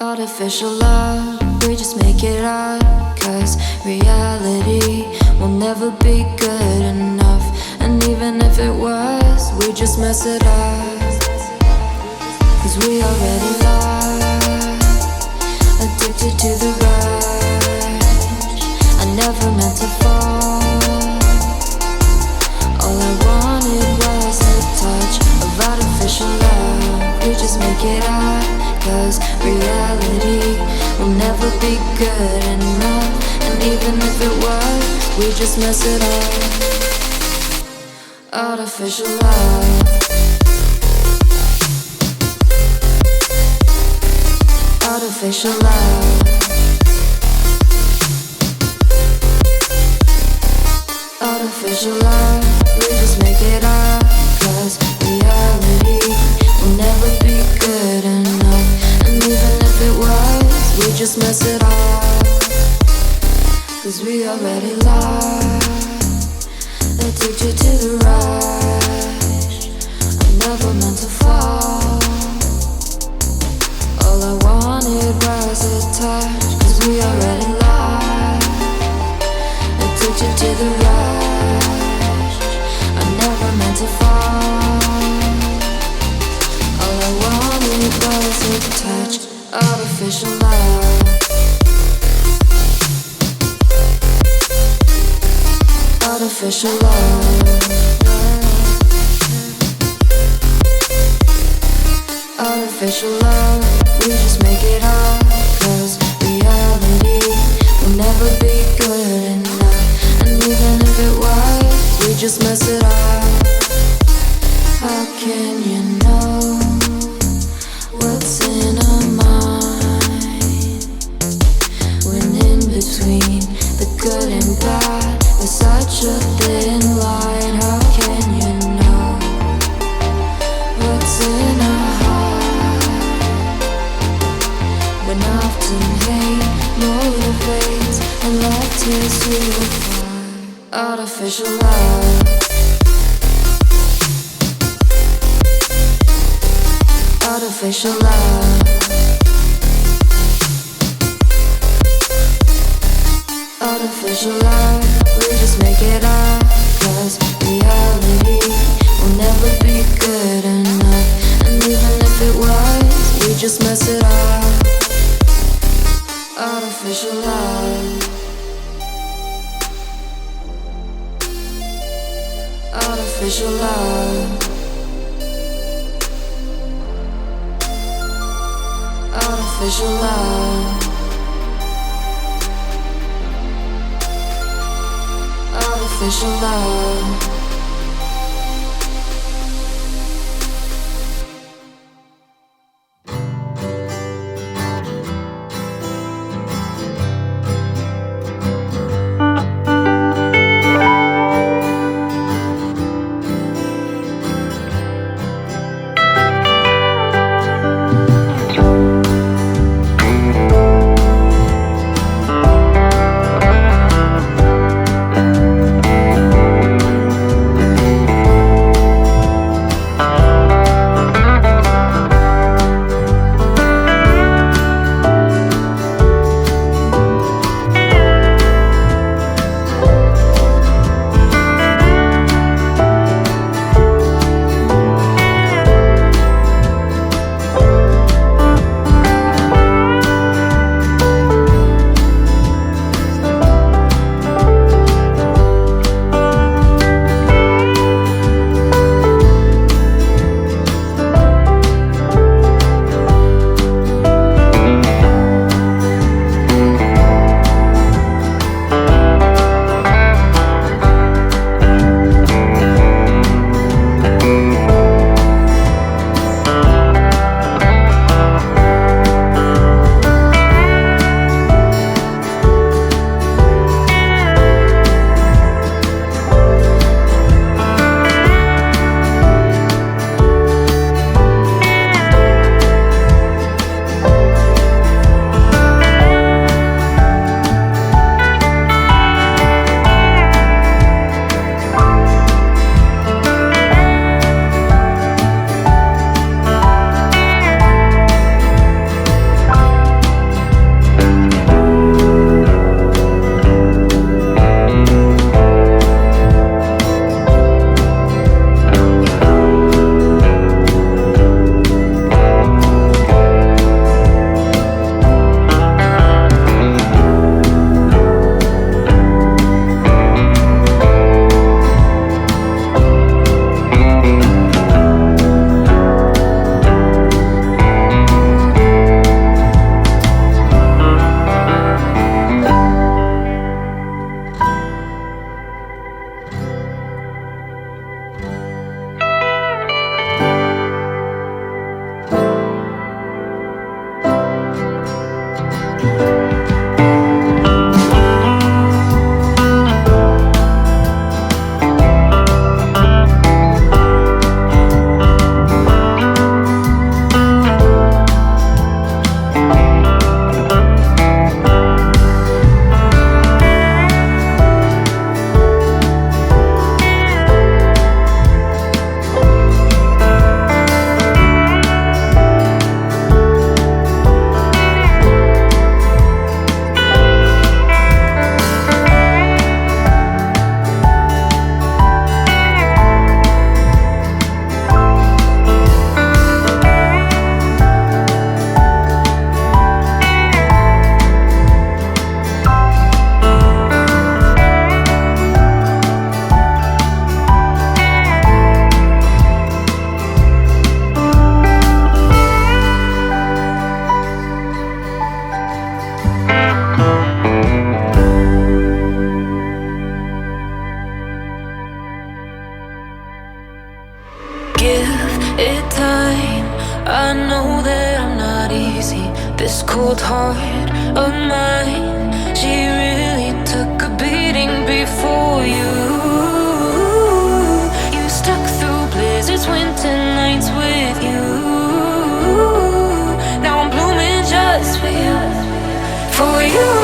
Artificial love, we just make it up. Cause reality will never be good enough. And even if it was, we just mess it up. Cause we already lost, addicted to the rush. I never meant to fall. All I wanted was a touch of artificial love. We just make it up. Cause reality will never be good enough. And even if it was, we just mess it up. Artificial love. Artificial love. Artificial love. We just make it up. Cause reality will never be good enough. And even if it was, we just mess it up. Cause we already lost, addicted to the rush. I never meant to fall. All I wanted was a touch. Cause we already lost, addicted to the rush. I never meant to fall. All I wanted was a touch. Artificial love. Artificial love. Artificial love. We just make it up. Cause reality will never be good enough. And even if it was, we just mess it up. How can you know what's in our mind? When in between the good and bad, there's such a thin line. How can you know what's in our heart? When often hate motivates and love tears you apart. Artificial love. Artificial love. Artificial love. We just make it up. Cause reality will never be good enough. And even if it was, we just mess it up. Artificial love. Artificial love. Artificial love. Artificial love. that I'm not easy. This cold heart of mine, she really took a beating before you. You stuck through blizzards, winter nights with you. Now I'm blooming just for you, for you.